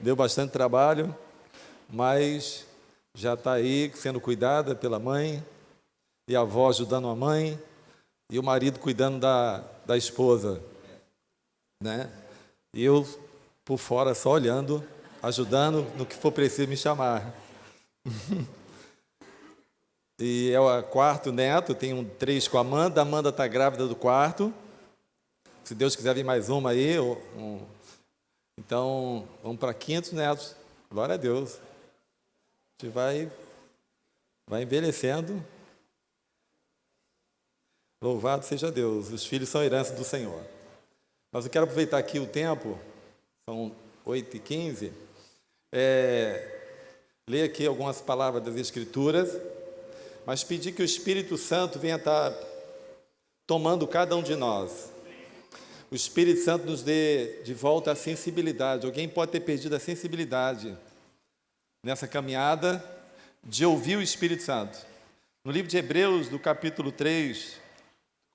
deu bastante trabalho, mas já está aí sendo cuidada pela mãe, e a avó ajudando a mãe, e o marido cuidando da esposa, né? E eu por fora só olhando, ajudando no que for preciso me chamar. E é o quarto neto, tenho 3 com a Amanda. A Amanda está grávida do quarto. Se Deus quiser vir mais uma aí, então vamos para 500 netos. Glória a Deus. A gente vai envelhecendo. Louvado seja Deus. Os filhos são herança do Senhor. Mas eu quero aproveitar aqui o tempo, são 8h15, ler aqui algumas palavras das Escrituras, mas pedir que o Espírito Santo venha estar tomando cada um de nós. O Espírito Santo nos dê de volta a sensibilidade. Alguém pode ter perdido a sensibilidade nessa caminhada de ouvir o Espírito Santo. No livro de Hebreus, do capítulo 3,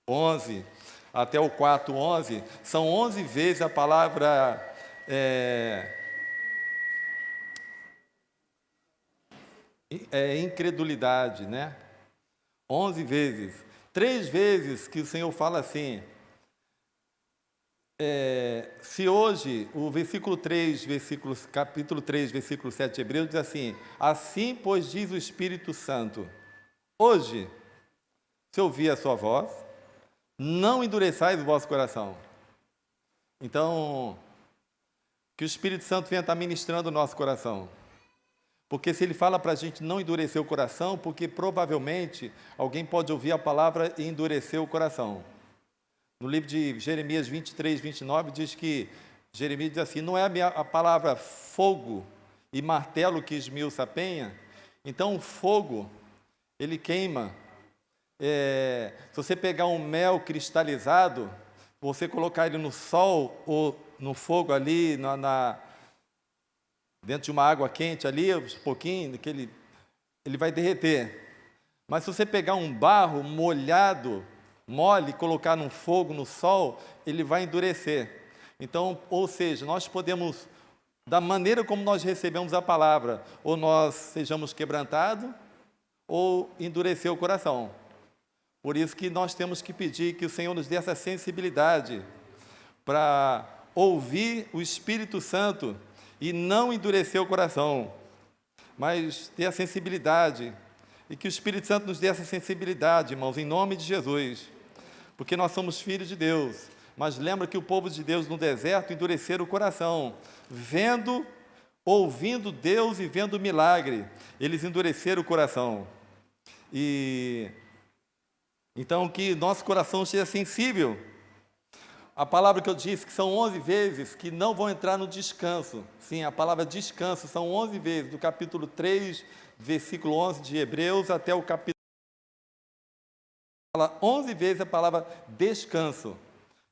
11 até o 4, 11, são 11 vezes a palavra incredulidade, né? 11 vezes. 3 vezes que o Senhor fala assim, se hoje, o versículo 3, capítulo 3, versículo 7 de Hebreus, diz assim: assim, pois, diz o Espírito Santo, hoje, se ouvir a sua voz, não endureçais o vosso coração. Então, que o Espírito Santo venha estar ministrando o nosso coração. Porque se ele fala para a gente não endurecer o coração, porque provavelmente alguém pode ouvir a palavra e endurecer o coração. No livro de Jeremias 23, 29, diz que, Jeremias diz assim, não é a palavra fogo e martelo que esmiuça a penha? Então o fogo, ele queima. Se você pegar um mel cristalizado, você colocar ele no sol ou no fogo ali, dentro de uma água quente ali, um pouquinho, ele vai derreter. Mas se você pegar um barro molhado, mole, colocar no fogo, no sol, ele vai endurecer. Então, ou seja, nós podemos, da maneira como nós recebemos a palavra, ou nós sejamos quebrantados, ou endurecer o coração. Por isso que nós temos que pedir que o Senhor nos dê essa sensibilidade para ouvir o Espírito Santo e não endurecer o coração, mas ter a sensibilidade, e que o Espírito Santo nos dê essa sensibilidade, irmãos, em nome de Jesus, porque nós somos filhos de Deus. Mas lembra que o povo de Deus no deserto endureceram o coração, ouvindo Deus e vendo o milagre, eles endureceram o coração. E então que nosso coração seja sensível. A palavra que eu disse, que são 11 vezes, que não vão entrar no descanso. Sim, a palavra descanso são 11 vezes, do capítulo 3, versículo 11 de Hebreus, até o capítulo... Fala 11 vezes a palavra descanso.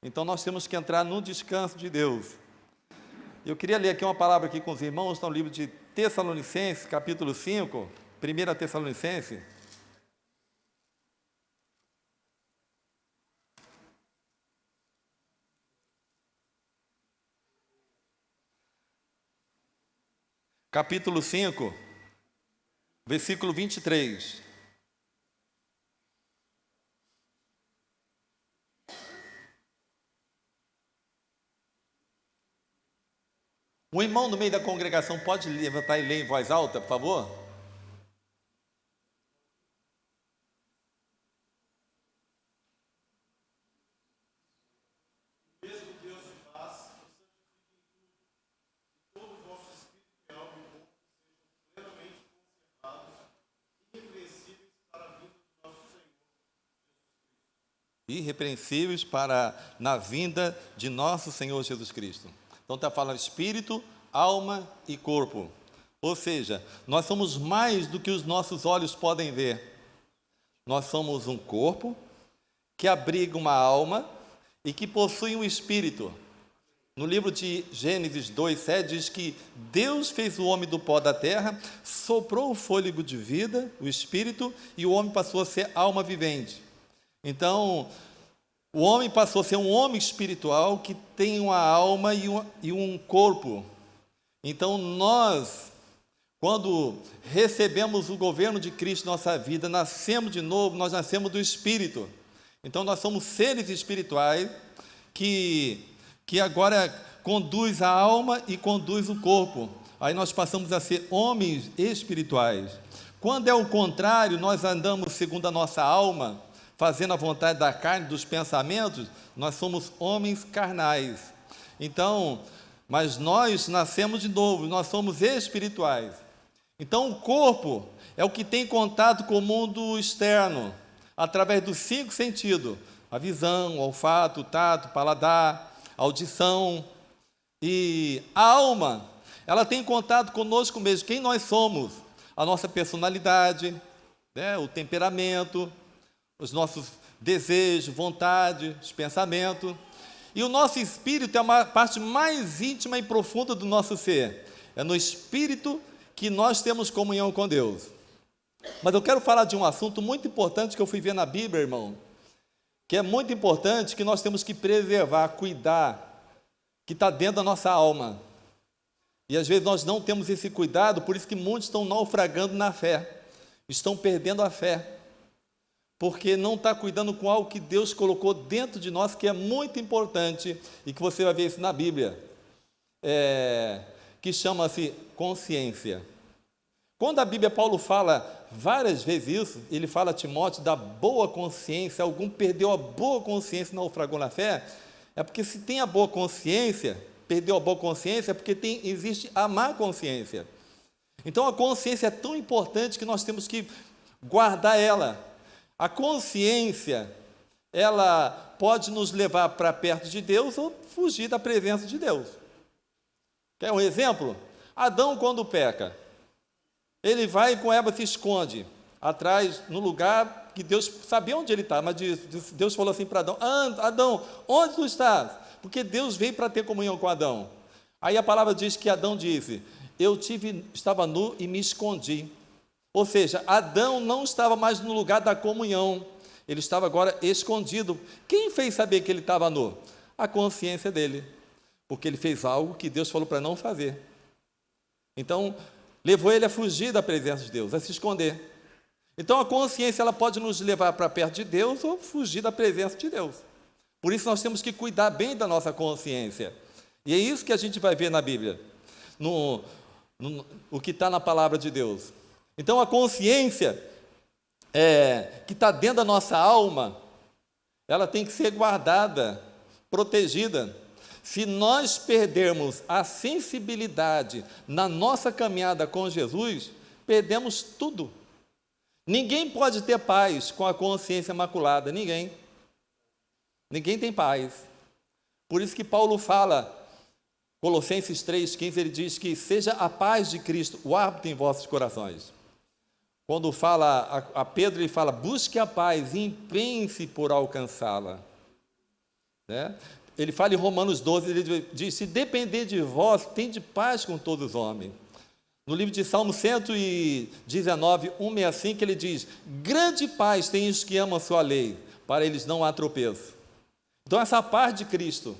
Então nós temos que entrar no descanso de Deus. Eu queria ler aqui uma palavra aqui com os irmãos, está no livro de Tessalonicenses, capítulo 5, 1 Tessalonicenses. Capítulo 5, versículo 23. Um irmão no meio da congregação pode levantar e ler em voz alta, por favor? Irrepreensíveis na vinda de nosso Senhor Jesus Cristo. Então está falando espírito, alma e corpo. Ou seja, nós somos mais do que os nossos olhos podem ver. Nós somos um corpo que abriga uma alma e que possui um espírito. No livro de Gênesis 2:7 diz que Deus fez o homem do pó da terra, soprou o fôlego de vida, o espírito, e o homem passou a ser alma vivente. Então, o homem passou a ser um homem espiritual que tem uma alma e um corpo. Então nós, quando recebemos o governo de Cristo em nossa vida, nascemos de novo, nós nascemos do Espírito. Então nós somos seres espirituais que agora conduz a alma e conduz o corpo. Aí nós passamos a ser homens espirituais. Quando é o contrário, nós andamos segundo a nossa alma, fazendo a vontade da carne, dos pensamentos, nós somos homens carnais. Então, mas nós nascemos de novo, nós somos espirituais. Então o corpo é o que tem contato com o mundo externo, através dos 5 sentidos: a visão, o olfato, o tato, o paladar, a audição. E a alma, ela tem contato conosco mesmo, quem nós somos, a nossa personalidade, né, o temperamento, os nossos desejos, vontades, pensamentos. E o nosso espírito é uma parte mais íntima e profunda do nosso ser. É no espírito que nós temos comunhão com Deus. Mas eu quero falar de um assunto muito importante que eu fui ver na Bíblia, irmão, que é muito importante, que nós temos que preservar, cuidar, que está dentro da nossa alma. E às vezes nós não temos esse cuidado, por isso que muitos estão naufragando na fé, estão perdendo a fé, porque não está cuidando com algo que Deus colocou dentro de nós, que é muito importante, e que você vai ver isso na Bíblia, que chama-se consciência. Quando a Bíblia, Paulo fala várias vezes isso, ele fala a Timóteo da boa consciência. Algum perdeu a boa consciência e naufragou na fé, é porque se tem a boa consciência, perdeu a boa consciência, é porque existe a má consciência. Então a consciência é tão importante que nós temos que guardar ela. A consciência, ela pode nos levar para perto de Deus ou fugir da presença de Deus. Quer um exemplo? Adão, quando peca, ele vai com Eva, se esconde atrás, no lugar que Deus sabia onde ele está, mas Deus falou assim para Adão: Adão, onde tu estás? Porque Deus veio para ter comunhão com Adão. Aí a palavra diz que Adão disse: estava nu e me escondi. Ou seja, Adão não estava mais no lugar da comunhão, ele estava agora escondido. Quem fez saber que ele estava nu? A consciência dele, porque ele fez algo que Deus falou para não fazer. Então, levou ele a fugir da presença de Deus, a se esconder. Então, a consciência, ela pode nos levar para perto de Deus ou fugir da presença de Deus. Por isso, nós temos que cuidar bem da nossa consciência. E é isso que a gente vai ver na Bíblia, o que está na palavra de Deus. Então, a consciência que está dentro da nossa alma, ela tem que ser guardada, protegida. Se nós perdermos a sensibilidade na nossa caminhada com Jesus, perdemos tudo. Ninguém pode ter paz com a consciência maculada, ninguém. Ninguém tem paz. Por isso que Paulo fala, Colossenses 3,15, ele diz que seja a paz de Cristo o árbitro em vossos corações. Quando fala a Pedro, ele fala: busque a paz e empenhe-se por alcançá-la. Né? Ele fala em Romanos 12, ele diz: se depender de vós, tende paz com todos os homens. No livro de Salmo 119, 165, ele diz: grande paz tem os que amam a sua lei, para eles não há tropeço. Então essa paz de Cristo,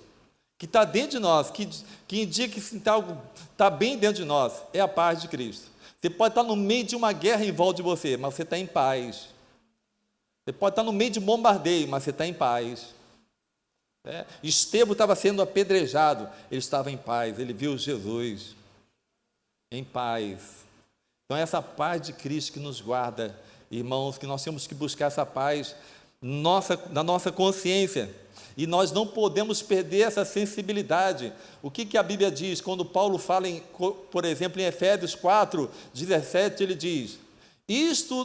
que está dentro de nós, que indica que está bem dentro de nós, é a paz de Cristo. Você pode estar no meio de uma guerra em volta de você, mas você está em paz. Você pode estar no meio de bombardeio, mas você está em paz. Estevão estava sendo apedrejado, ele estava em paz, ele viu Jesus em paz. Então é essa paz de Cristo que nos guarda, irmãos, que nós temos que buscar essa paz na nossa consciência, e nós não podemos perder essa sensibilidade. O que a Bíblia diz? Quando Paulo fala, por exemplo, em Efésios 4:17, ele diz: isto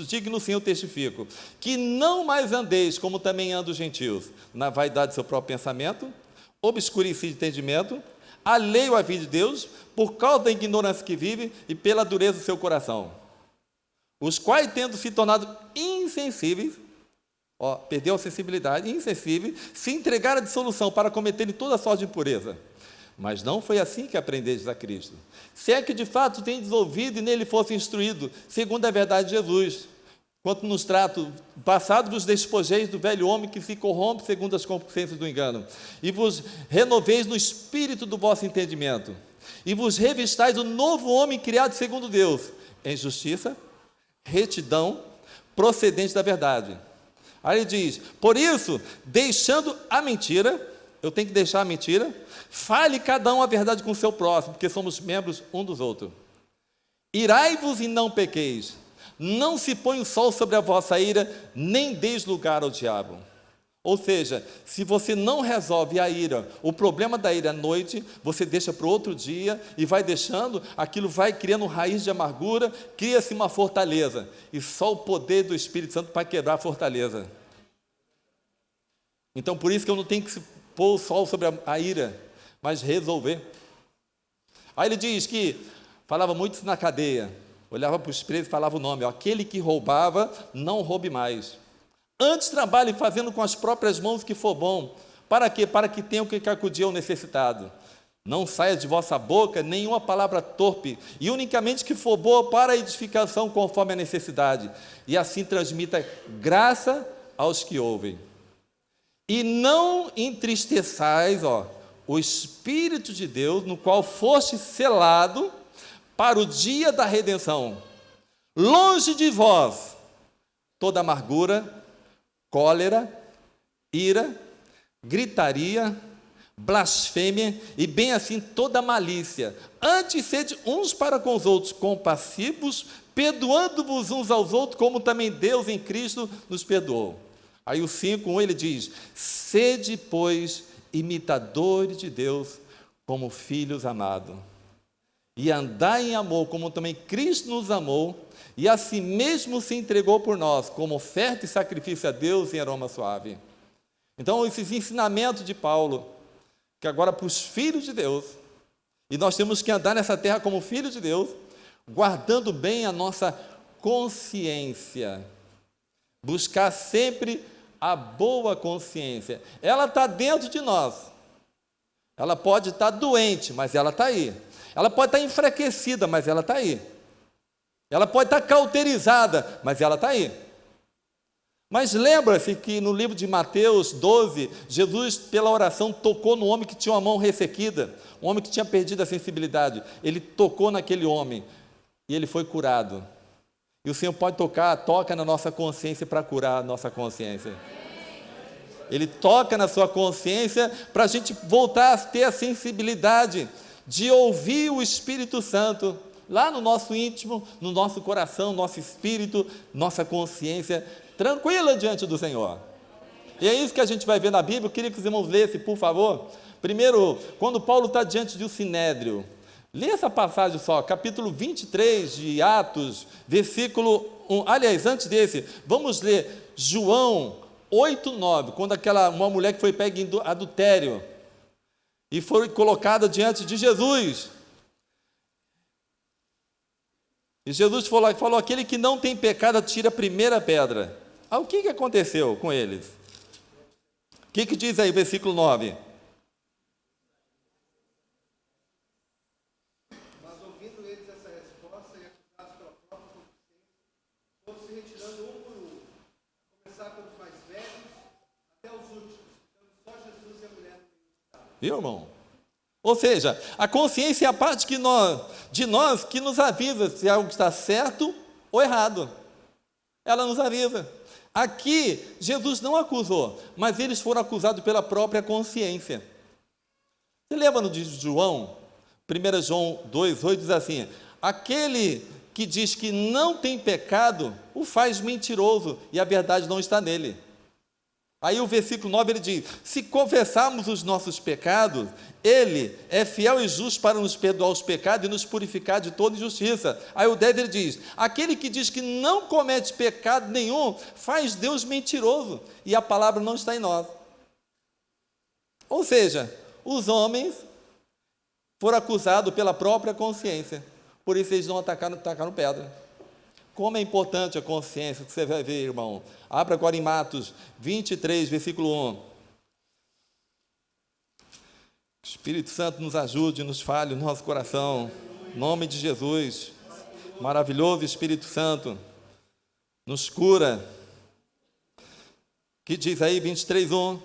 digo no Senhor testifico, que não mais andeis como também andam os gentios, na vaidade do seu próprio pensamento, obscurecido de entendimento, alheio à vida de Deus, por causa da ignorância que vive e pela dureza do seu coração, os quais, tendo se tornado insensíveis, perdeu a sensibilidade, insensíveis, se entregaram à dissolução para cometerem toda sorte de impureza. Mas não foi assim que aprendestes a Cristo. Se é que de fato tendes ouvido e nele fosse instruído, segundo a verdade de Jesus, quanto nos trato, passado vos despojeis do velho homem que se corrompe segundo as concupiscências do engano, e vos renoveis no espírito do vosso entendimento, e vos revistais do novo homem criado segundo Deus, em justiça, retidão, procedente da verdade. Aí ele diz, por isso, deixando a mentira, eu tenho que deixar a mentira, fale cada um a verdade com o seu próximo, porque somos membros um dos outros. Irai-vos e não pequeis, não se põe o sol sobre a vossa ira, nem deis lugar ao diabo. Ou seja, se você não resolve a ira, o problema da ira à noite, você deixa para o outro dia e vai deixando, aquilo vai criando raiz de amargura, cria-se uma fortaleza, e só o poder do Espírito Santo para quebrar a fortaleza. Então, por isso que eu não tenho que pôr o sol sobre a ira, mas resolver. Aí ele diz que, falava muito isso na cadeia, olhava para os presos e falava o nome, ó, aquele que roubava, não roube mais. Antes trabalhe fazendo com as próprias mãos o que for bom. Para quê? Para que tenha o que acudir ao necessitado. Não saia de vossa boca nenhuma palavra torpe, e unicamente que for boa para a edificação conforme a necessidade, e assim transmita graça aos que ouvem. E não entristeçais, o Espírito de Deus, no qual foste selado para o dia da redenção. Longe de vós toda amargura, cólera, ira, gritaria, blasfêmia e bem assim toda malícia. Antes sede uns para com os outros compassivos, perdoando-vos uns aos outros, como também Deus em Cristo nos perdoou. Aí o 5:1 ele diz, sede, pois, imitadores de Deus, como filhos amados, e andai em amor, como também Cristo nos amou, e a si mesmo se entregou por nós, como oferta e sacrifício a Deus em aroma suave. Então, esses ensinamentos de Paulo, que agora para os filhos de Deus, e nós temos que andar nessa terra como filhos de Deus, guardando bem a nossa consciência, buscar sempre a boa consciência. Ela está dentro de nós, ela pode estar doente, mas ela está aí. Ela pode estar enfraquecida, mas ela está aí. Ela pode estar cauterizada, mas ela está aí. Mas lembra-se que no livro de Mateus 12, Jesus, pela oração, tocou no homem que tinha uma mão ressequida, um homem que tinha perdido a sensibilidade. Ele tocou naquele homem e ele foi curado. E o Senhor pode toca na nossa consciência para curar a nossa consciência. Ele toca na sua consciência para a gente voltar a ter a sensibilidade de ouvir o Espírito Santo lá no nosso íntimo, no nosso coração, nosso espírito, nossa consciência tranquila diante do Senhor. E é isso que a gente vai ver na Bíblia. Eu queria que os irmãos lessem, por favor. Primeiro, quando Paulo está diante do Sinédrio, lê essa passagem só, capítulo 23 de Atos, versículo 1. Aliás, antes desse, vamos ler João 8:9, quando uma mulher que foi pega em adultério e foi colocada diante de Jesus. E Jesus falou, aquele que não tem pecado, atira a primeira pedra. O que aconteceu com eles? O que diz aí o versículo 9? Mas ouvindo eles essa resposta e acusados pela própria consciência, foram se retirando um por um, a começar pelos mais velhos até os últimos, ficando só Jesus e a mulher no meio. Viu, irmão? Ou seja, a consciência é a parte de nós que nos avisa se algo está certo ou errado. Ela nos avisa. Aqui, Jesus não acusou, mas eles foram acusados pela própria consciência. Você lembra no de João? 1 João 2:8 diz assim, aquele que diz que não tem pecado, o faz mentiroso, e a verdade não está nele. Aí o versículo 9 ele diz, se confessarmos os nossos pecados, ele é fiel e justo para nos perdoar os pecados e nos purificar de toda injustiça. Aí o 10 ele diz, aquele que diz que não comete pecado nenhum, faz Deus mentiroso, e a palavra não está em nós. Ou seja, os homens foram acusados pela própria consciência, por isso eles não atacaram pedra. Como é importante a consciência, que você vai ver, irmão. Abra agora em Atos 23, versículo 1. O Espírito Santo nos ajude, nos fale no nosso coração. Em nome de Jesus. Maravilhoso Espírito Santo. nos cura. Que diz aí 23:1.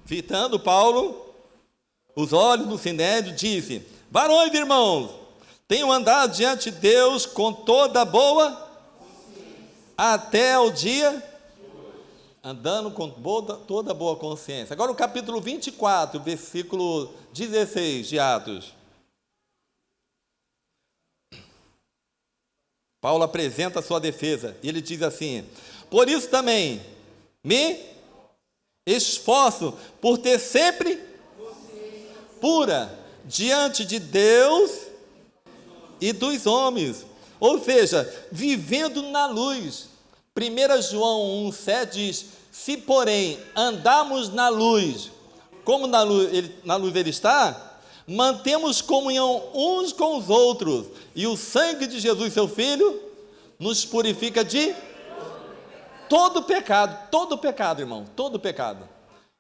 Fitando Paulo os olhos do sinédrio, disse: varões e irmãos, tenho andado diante de Deus com toda boa até o dia, andando com toda boa consciência. Agora o capítulo 24, versículo 16 de Atos. Paulo apresenta a sua defesa, e ele diz assim: por isso também me esforço por ter sempre pura diante de Deus e dos homens, ou seja, vivendo na luz. 1 João 1,7 diz: se porém andarmos na luz, como na luz ele está, mantemos comunhão uns com os outros, e o sangue de Jesus, seu Filho, nos purifica de todo pecado, irmão, todo pecado.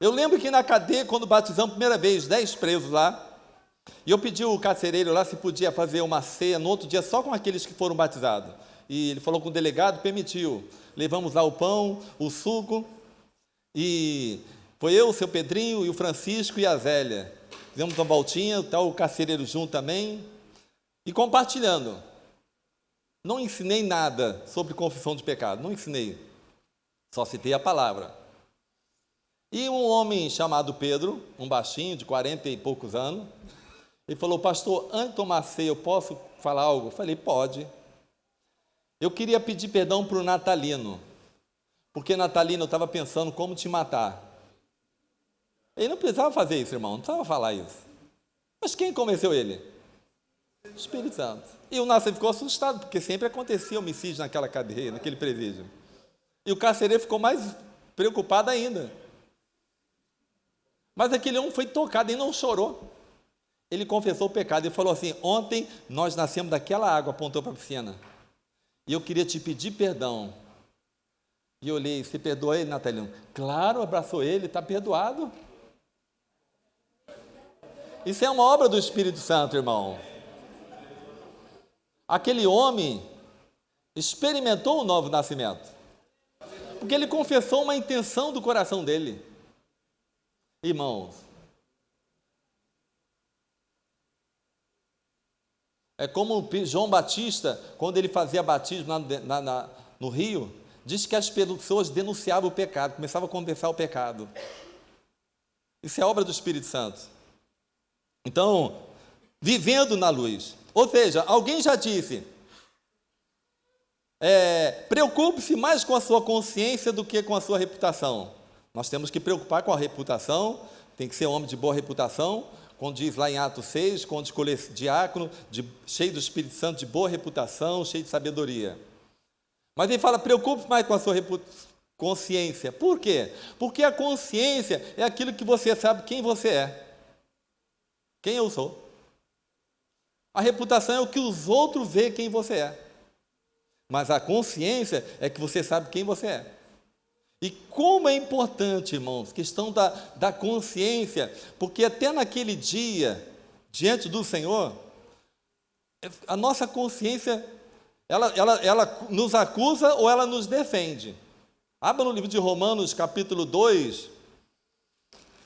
Eu lembro que na cadeia, quando batizamos a primeira vez, 10 presos lá, e eu pedi o carcereiro lá se podia fazer uma ceia no outro dia só com aqueles que foram batizados. E ele falou com o delegado, permitiu. Levamos lá o pão, o suco, e foi eu, o seu Pedrinho, e o Francisco e a Zélia. Fizemos uma voltinha, está o carcereiro junto também, e compartilhando. Não ensinei nada sobre confissão de pecado, não ensinei, só citei a palavra. E um homem chamado Pedro, um baixinho de 40 e poucos anos, ele falou: pastor, antes de tomar ceia, eu posso falar algo? Eu falei: pode. Eu queria pedir perdão para o Natalino, porque Natalino, eu estava pensando como te matar. Ele não precisava fazer isso, irmão, não precisava falar isso. Mas quem convenceu ele? O Espírito Santo. E o Nasser ficou assustado, porque sempre acontecia homicídio naquela cadeia, naquele presídio. E o carcereiro ficou mais preocupado ainda. Mas aquele homem foi tocado e não chorou. Ele confessou o pecado e falou assim: ontem nós nascemos daquela água, apontou para a piscina, e eu queria te pedir perdão. E eu olhei: você perdoa ele, Natalino? Claro, abraçou ele, está perdoado. Isso é uma obra do Espírito Santo, irmão. Aquele homem experimentou o novo nascimento, porque ele confessou uma intenção do coração dele. Irmãos, é como João Batista, quando ele fazia batismo no rio, diz que as pessoas denunciavam o pecado, começavam a confessar o pecado. Isso é obra do Espírito Santo. Então, vivendo na luz. Ou seja, alguém já disse: preocupe-se mais com a sua consciência do que com a sua reputação. Nós temos que preocupar com a reputação, tem que ser homem de boa reputação, quando diz lá em Atos 6, quando escolher diácono, cheio do Espírito Santo, de boa reputação, cheio de sabedoria. Mas ele fala: preocupe mais com a sua consciência. Por quê? Porque a consciência é aquilo que você sabe quem você é, quem eu sou. A reputação é o que os outros veem quem você é. Mas a consciência é que você sabe quem você é. E como é importante, irmãos, questão da consciência, porque até naquele dia, diante do Senhor, a nossa consciência, ela nos acusa ou ela nos defende. Abra no livro de Romanos, capítulo 2,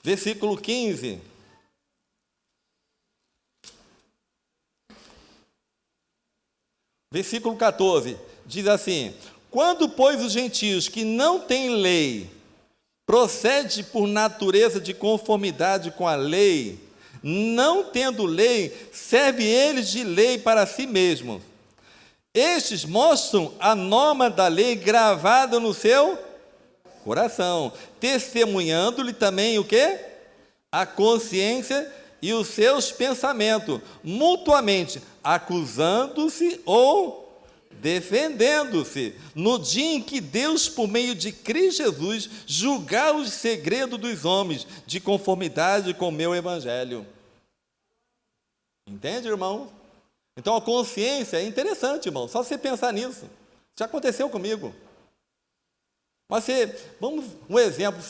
versículo 15. Versículo 14, diz assim: quando, pois, os gentios que não têm lei procede por natureza de conformidade com a lei, não tendo lei, serve eles de lei para si mesmos. Estes mostram a norma da lei gravada no seu coração, testemunhando-lhe também o quê? A consciência e os seus pensamentos, mutuamente acusando-se ou defendendo-se, no dia em que Deus, por meio de Cristo Jesus, julgar os segredos dos homens, de conformidade com o meu evangelho. Entende, irmão? Então a consciência é interessante, irmão, só você pensar nisso. Já aconteceu comigo. Mas um exemplo,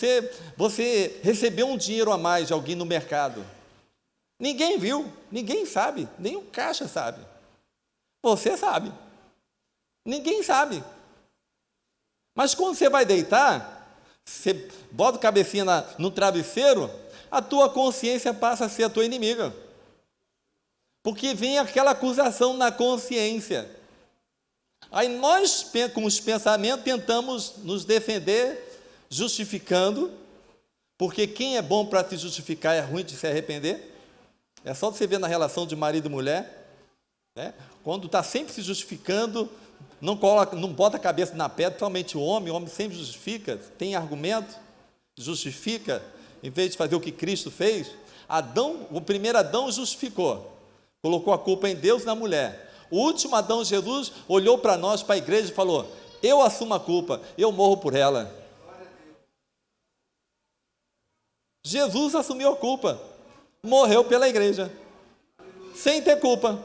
você recebeu um dinheiro a mais de alguém no mercado. Ninguém viu, ninguém sabe, nem o caixa sabe. Você sabe. Ninguém sabe. Mas quando você vai deitar, você bota a cabecinha no travesseiro, a tua consciência passa a ser a tua inimiga. Porque vem aquela acusação na consciência. Aí nós, com os pensamentos, tentamos nos defender, justificando, porque quem é bom para se justificar é ruim de se arrepender. É só você ver na relação de marido e mulher, né? Quando está sempre se justificando, não bota a cabeça na pedra, principalmente o homem sempre justifica, tem argumento, justifica, em vez de fazer o que Cristo fez. O primeiro Adão justificou, colocou a culpa em Deus e na mulher. O último Adão, Jesus, olhou para nós, para a igreja e falou: eu assumo a culpa, eu morro por ela. Jesus assumiu a culpa, morreu pela igreja, sem ter culpa.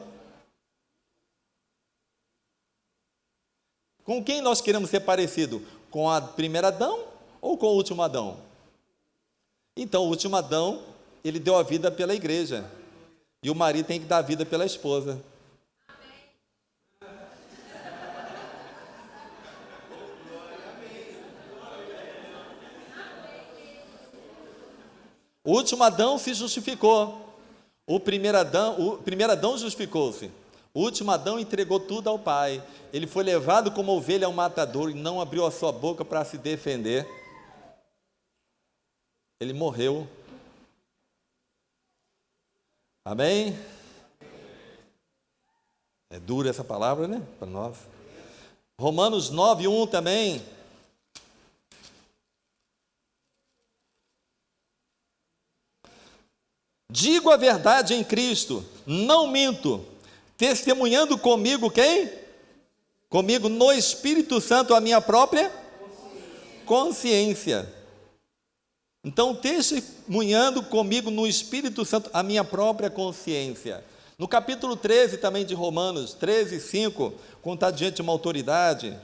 Com quem nós queremos ser parecido? Com a primeira Adão ou com o último Adão? Então, o último Adão, ele deu a vida pela igreja, e o marido tem que dar a vida pela esposa. O último Adão se justificou. O primeiro Adão justificou-se. O último Adão entregou tudo ao Pai. Ele foi levado como ovelha ao matador e não abriu a sua boca para se defender. Ele morreu. Amém? É dura essa palavra, né? Para nós. Romanos 9:1 também. Digo a verdade em Cristo, não minto, testemunhando comigo quem? Comigo no Espírito Santo a minha própria consciência. Então, testemunhando comigo no Espírito Santo a minha própria consciência. No capítulo 13 também de Romanos, 13:5, quando está diante de uma autoridade,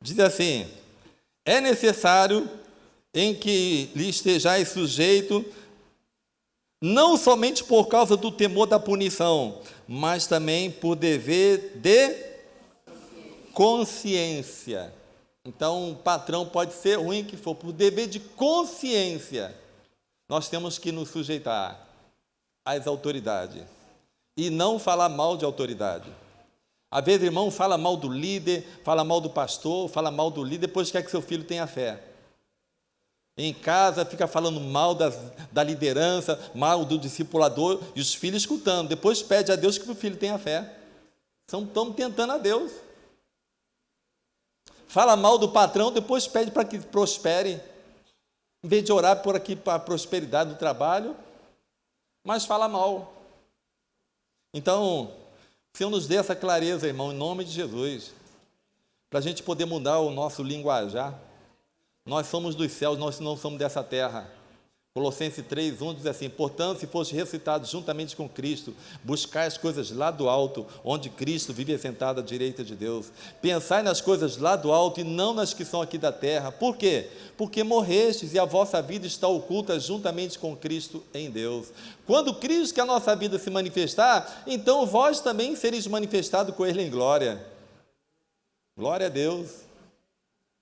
diz assim: é necessário em que lhe estejais sujeito, não somente por causa do temor da punição, mas também por dever de consciência. Então, o patrão pode ser ruim que for, por dever de consciência, nós temos que nos sujeitar às autoridades e não falar mal de autoridade. Às vezes, irmão, fala mal do líder, fala mal do pastor, fala mal do líder, depois quer que seu filho tenha fé. Em casa, fica falando mal da liderança, mal do discipulador, e os filhos escutando. Depois pede a Deus que o filho tenha fé. Estamos tentando a Deus. Fala mal do patrão, depois pede para que prospere. Em vez de orar por aqui para a prosperidade do trabalho, mas fala mal. Então, o Senhor nos dê essa clareza, irmão, em nome de Jesus, para a gente poder mudar o nosso linguajar. Nós somos dos céus, nós não somos dessa terra. Colossenses 3:1 diz assim: portanto, se foste ressuscitados juntamente com Cristo, buscai as coisas lá do alto, onde Cristo vive assentado à direita de Deus. Pensai nas coisas lá do alto e não nas que são aqui da terra. Por quê? Porque morrestes e a vossa vida está oculta juntamente com Cristo em Deus. Quando Cristo, que é a nossa vida, se manifestar, então vós também sereis manifestados com Ele em glória. Glória a Deus.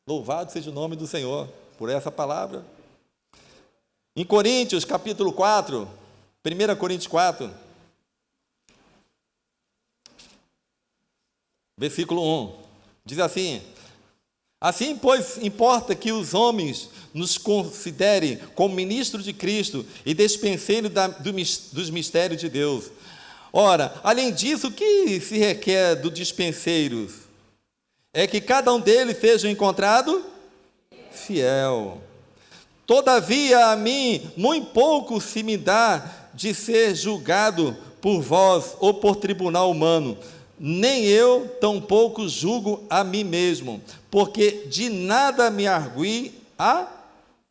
Louvado seja o nome do Senhor por essa palavra. Em Coríntios, capítulo 4, 1 Coríntios 4, versículo 1, diz assim: assim, pois, importa que os homens nos considerem como ministros de Cristo e dispenseiros dos mistérios de Deus. Ora, além disso, o que se requer dos dispenseiros? É que cada um deles seja encontrado fiel. Todavia, a mim, muito pouco se me dá de ser julgado por vós ou por tribunal humano, nem eu tampouco julgo a mim mesmo, porque de nada me argui a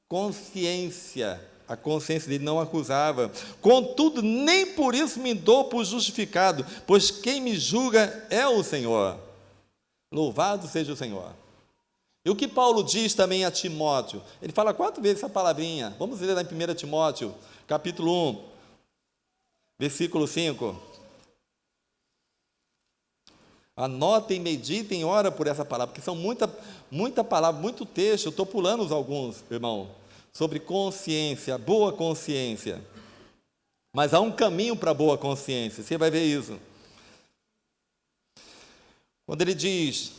consciência. A consciência dele não acusava. Contudo, nem por isso me dou por justificado, pois quem me julga é o Senhor. Louvado seja o Senhor. E o que Paulo diz também a Timóteo? Ele fala 4 vezes essa palavrinha. Vamos ler lá em 1 Timóteo, capítulo 1, versículo 5. Anotem, meditem, ora por essa palavra, porque são muita palavra, muito texto. Eu estou pulando alguns, irmão, sobre consciência, boa consciência. Mas há um caminho para a boa consciência, você vai ver isso. Quando ele diz,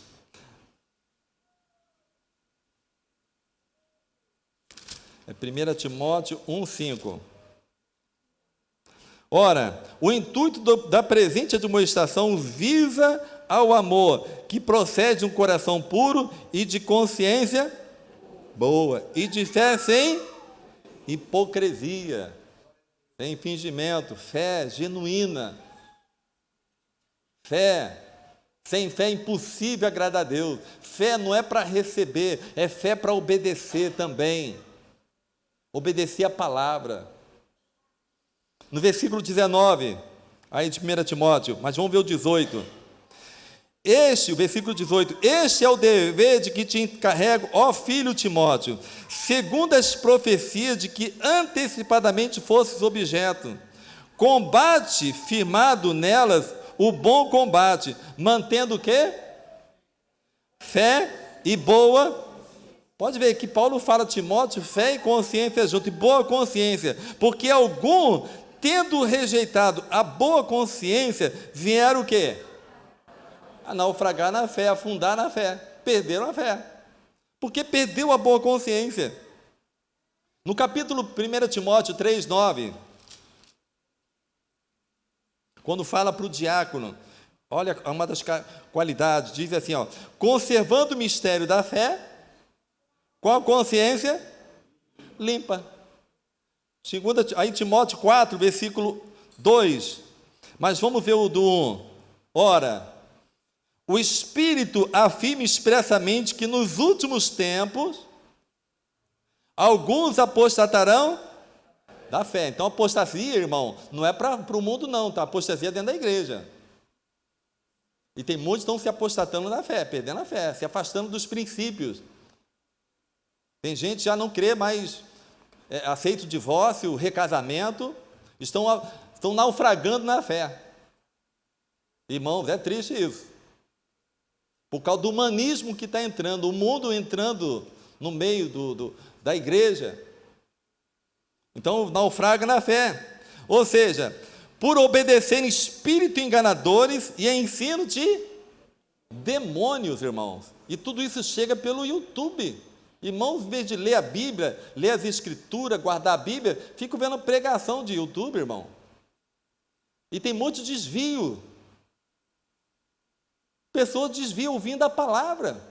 é 1 Timóteo 1,5. Ora, o intuito da presente admoestação visa ao amor, que procede de um coração puro e de consciência boa, e de fé sem hipocrisia, sem fingimento, fé genuína. Fé. Sem fé é impossível agradar a Deus. Fé não é para receber, é fé para obedecer também. Obedecer a palavra. No versículo 19, aí de 1 Timóteo, mas vamos ver o 18. O versículo 18, este é o dever de que te encarrego, ó filho Timóteo, segundo as profecias de que antecipadamente fosses objeto. Combate firmado nelas o bom combate, mantendo o quê? Fé e boa. Pode ver que Paulo fala a Timóteo, fé e consciência junto, e boa consciência, porque algum, tendo rejeitado a boa consciência, vieram o quê? A naufragar na fé, afundar na fé, perderam a fé, porque perdeu a boa consciência. No capítulo 1 Timóteo 3,9, quando fala para o diácono, olha uma das qualidades, diz assim, ó, conservando o mistério da fé, com a consciência limpa. Aí Timóteo 4, versículo 2, mas vamos ver o do 1. Ora, o Espírito afirma expressamente que nos últimos tempos, alguns apostatarão da fé. Então, apostasia, irmão, não é para o mundo não, tá? Apostasia é dentro da igreja. E tem muitos que estão se apostatando da fé, perdendo a fé, se afastando dos princípios. Tem gente que já não crê mais, aceita o divórcio, o recasamento, estão naufragando na fé. Irmãos, é triste isso. Por causa do humanismo que está entrando, o mundo entrando no meio da igreja. Então, naufraga na fé. Ou seja, por obedecerem espíritos enganadores e ensino de demônios, irmãos. E tudo isso chega pelo YouTube. Irmãos, em vez de ler a Bíblia, ler as Escrituras, guardar a Bíblia, fico vendo pregação de YouTube, irmão. E tem muito desvio. Pessoas desviam ouvindo a palavra.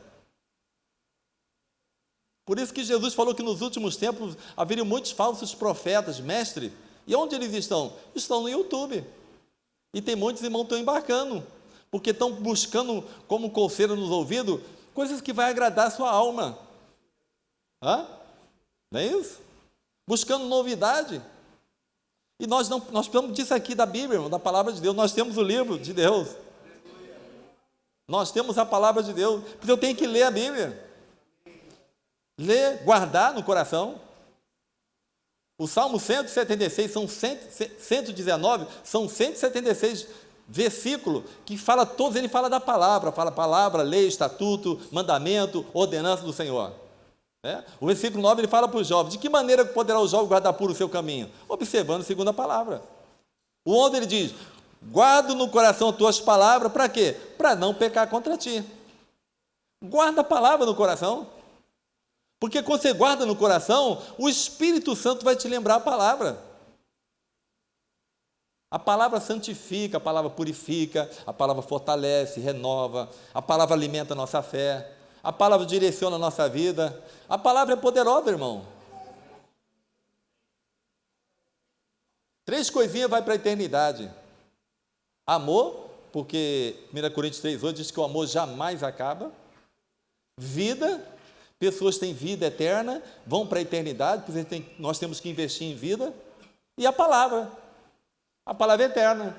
Por isso que Jesus falou que nos últimos tempos haveriam muitos falsos profetas, mestre. E onde eles estão? Estão no YouTube. E tem muitos irmãos que estão embarcando, porque estão buscando, como coceira nos ouvidos, coisas que vai agradar a sua alma. Não é isso? Buscando novidade. E nós precisamos disso aqui da Bíblia, irmão, da palavra de Deus. Nós temos o livro de Deus. Nós temos a palavra de Deus. Porque eu tenho que ler a Bíblia. Ler, guardar no coração. O Salmo 176, são 119, são 176 versículos que fala todos, ele fala da palavra, fala palavra, lei, estatuto, mandamento, ordenança do Senhor. O versículo 9 ele fala para os jovens, de que maneira poderá o jovem guardar puro o seu caminho? Observando segundo a palavra. O 11 ele diz, guarda no coração as tuas palavras, para quê? Para não pecar contra ti. Guarda a palavra no coração. Porque quando você guarda no coração, o Espírito Santo vai te lembrar a palavra. A palavra santifica, a palavra purifica, a palavra fortalece, renova, a palavra alimenta a nossa fé, a palavra direciona a nossa vida. A palavra é poderosa, irmão. 3 coisinhas vai para a eternidade. Amor, porque 1 Coríntios 3,8 diz que o amor jamais acaba. Vida, pessoas têm vida eterna, vão para a eternidade, porque nós temos que investir em vida. E a palavra é eterna.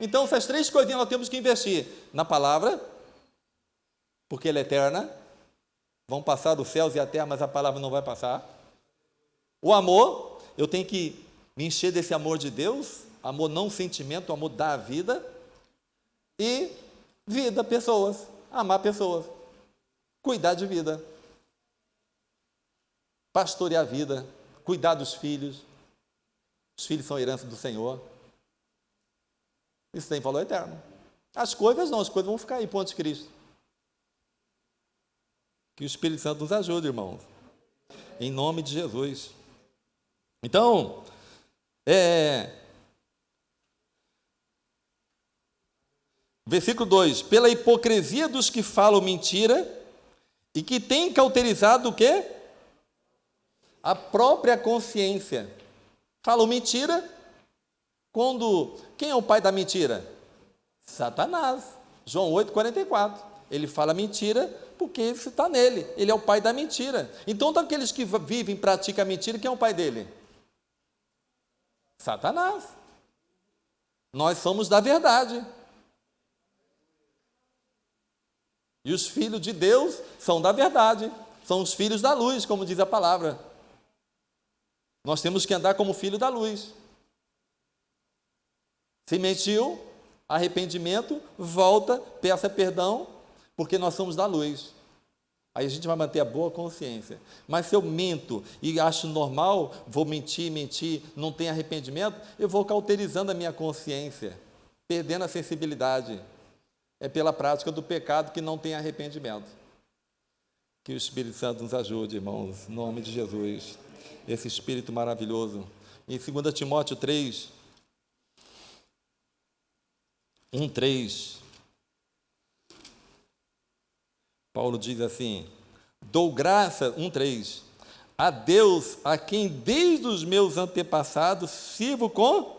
Então, essas três coisinhas nós temos que investir na palavra, porque ela é eterna. Vão passar os céus e a terra, mas a palavra não vai passar. O amor, eu tenho que me encher desse amor de Deus, amor não sentimento, amor da vida. E vida, pessoas, amar pessoas, cuidar de vida, pastorear a vida, cuidar dos filhos. Os filhos são herança do Senhor. Isso tem valor eterno. As coisas não, as coisas vão ficar aí, ponto de Cristo. Que o Espírito Santo nos ajude, irmãos. Em nome de Jesus. Então, versículo 2. Pela hipocrisia dos que falam mentira e que têm cauterizado o quê? A própria consciência. Falam mentira. Quem é o pai da mentira? Satanás. João 8,44. Ele fala mentira porque isso está nele. Ele é o pai da mentira. Então, daqueles que vivem e praticam a mentira, quem é o pai dele? Satanás. Nós somos da verdade. E os filhos de Deus são da verdade. São os filhos da luz, como diz a palavra. Nós temos que andar como filho da luz. Se mentiu, arrependimento, volta, peça perdão, porque nós somos da luz. Aí a gente vai manter a boa consciência. Mas se eu minto e acho normal, vou mentir, não tem arrependimento, eu vou cauterizando a minha consciência, perdendo a sensibilidade. É pela prática do pecado que não tem arrependimento. Que o Espírito Santo nos ajude, irmãos, em nome de Jesus. Esse Espírito maravilhoso. Em 2 Timóteo 3, 1:3, Paulo diz assim: dou graça, 1:3, a Deus, a quem desde os meus antepassados sirvo com